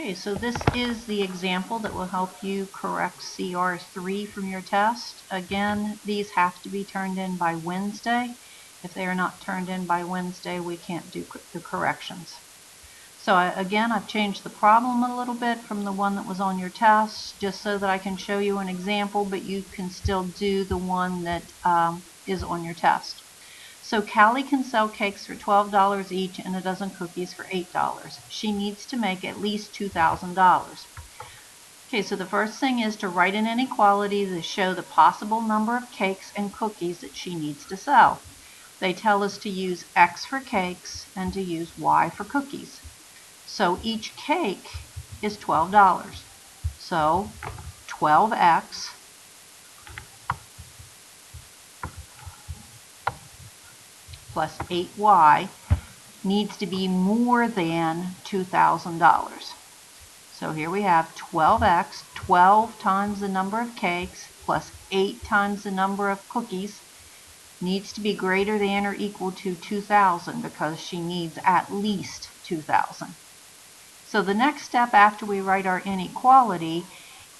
Okay, so this is the example that will help you correct CR3 from your test. Again, these have to be turned in by Wednesday. If they are not turned in by Wednesday, we can't do the corrections. So again, I've changed the problem a little bit from the one that was on your test, just so that I can show you an example, but you can still do the one that is on your test. So Callie can sell cakes for $12 each and a dozen cookies for $8. She needs to make at least $2,000. Okay, so the first thing is to write an inequality to show the possible number of cakes and cookies that she needs to sell. They tell us to use X for cakes and to use Y for cookies. So each cake is $12. So 12X plus 8Y needs to be more than $2,000. So here we have 12X, 12 times the number of cakes, plus 8 times the number of cookies, needs to be greater than or equal to 2,000 because she needs at least 2,000. So the next step after we write our inequality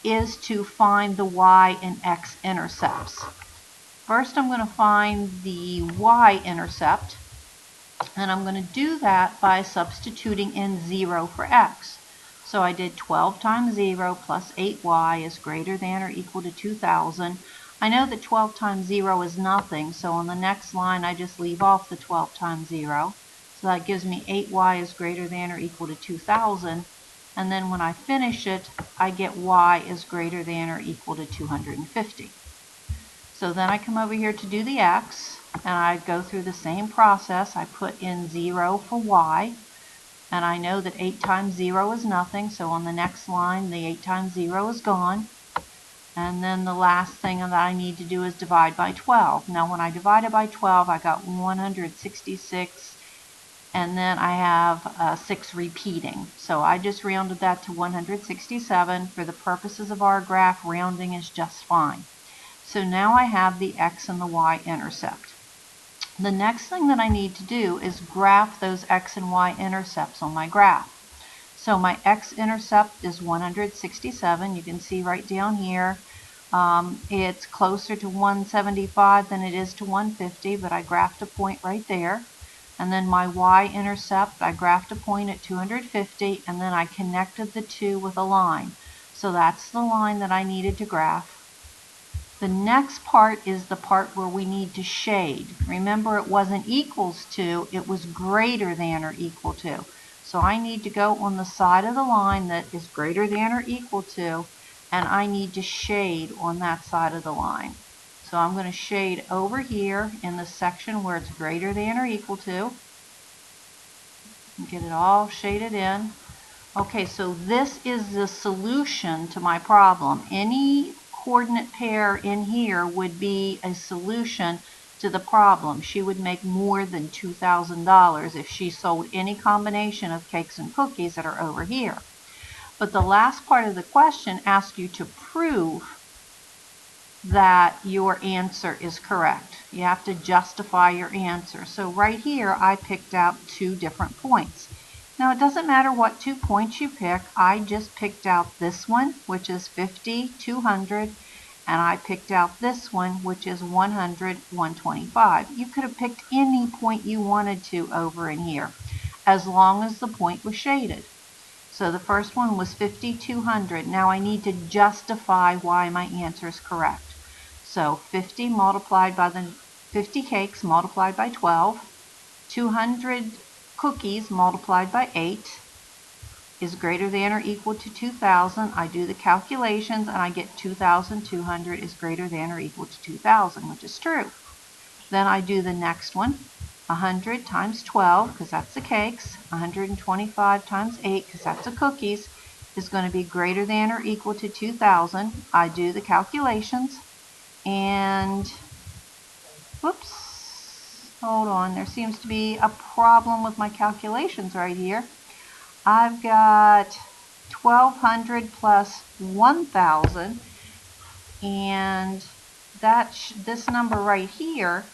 is to find the Y and X intercepts. First, I'm going to find the y-intercept, and I'm going to do that by substituting in 0 for x. So I did 12 times 0 plus 8y is greater than or equal to 2,000. I know that 12 times 0 is nothing, so on the next line I just leave off the 12 times 0. So that gives me 8y is greater than or equal to 2,000. And then when I finish it, I get y is greater than or equal to 250. So then I come over here to do the x, and I go through the same process. I put in 0 for y, and I know that 8 times 0 is nothing, so on the next line the 8 times 0 is gone. And then the last thing that I need to do is divide by 12. Now when I divided by 12, I got 166, and then I have 6 repeating. So I just rounded that to 167. For the purposes of our graph, rounding is just fine. So now I have the x and the y-intercept. The next thing that I need to do is graph those x and y-intercepts on my graph. So my x-intercept is 167. You can see right down here. It's closer to 175 than it is to 150, but I graphed a point right there. And then my y-intercept, I graphed a point at 250, and then I connected the two with a line. So that's the line that I needed to graph. The next part is the part where we need to shade. Remember, it wasn't equals to, it was greater than or equal to. So I need to go on the side of the line that is greater than or equal to, and I need to shade on that side of the line. So I'm going to shade over here in the section where it's greater than or equal to. Get it all shaded in. Okay, so this is the solution to my problem. Any coordinate pair in here would be a solution to the problem. She would make more than $2,000 if she sold any combination of cakes and cookies that are over here. But the last part of the question asks you to prove that your answer is correct. You have to justify your answer. So right here I picked out 2 different points. Now it doesn't matter what 2 points you pick. I just picked out this one, which is 50, 200, and I picked out this one, which is 100, 125. You could have picked any point you wanted to over in here, as long as the point was shaded. So the first one was 50, 200. Now I need to justify why my answer is correct. So 50 multiplied by the 50 cakes multiplied by 12, 200 cookies multiplied by 8 is greater than or equal to 2,000. I do the calculations and I get 2,200 is greater than or equal to 2,000, which is true. Then I do the next one. 100 times 12, because that's the cakes, 125 times 8, because that's the cookies, is going to be greater than or equal to 2,000. I do the calculations, and whoops, hold on, there seems to be a problem with my calculations right here. I've got 1,200 plus 1,000, and this number right here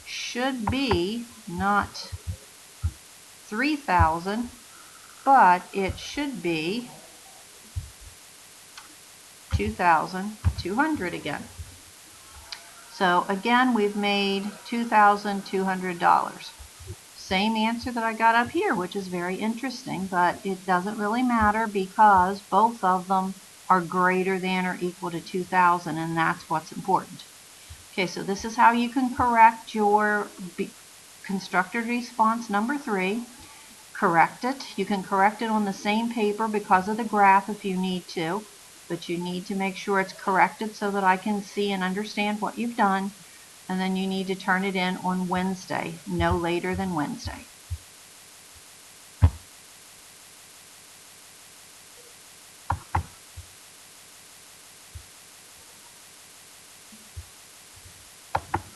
should be not 3,000, but it should be $2,200 again. So again, we've made $2,200. Same answer that I got up here, which is very interesting, but it doesn't really matter because both of them are greater than or equal to 2,000, and that's what's important. Okay, so this is how you can correct your constructed response number 3. Correct it. You can correct it on the same paper because of the graph if you need to, but you need to make sure it's corrected so that I can see and understand what you've done, and then you need to turn it in on Wednesday, no later than Wednesday.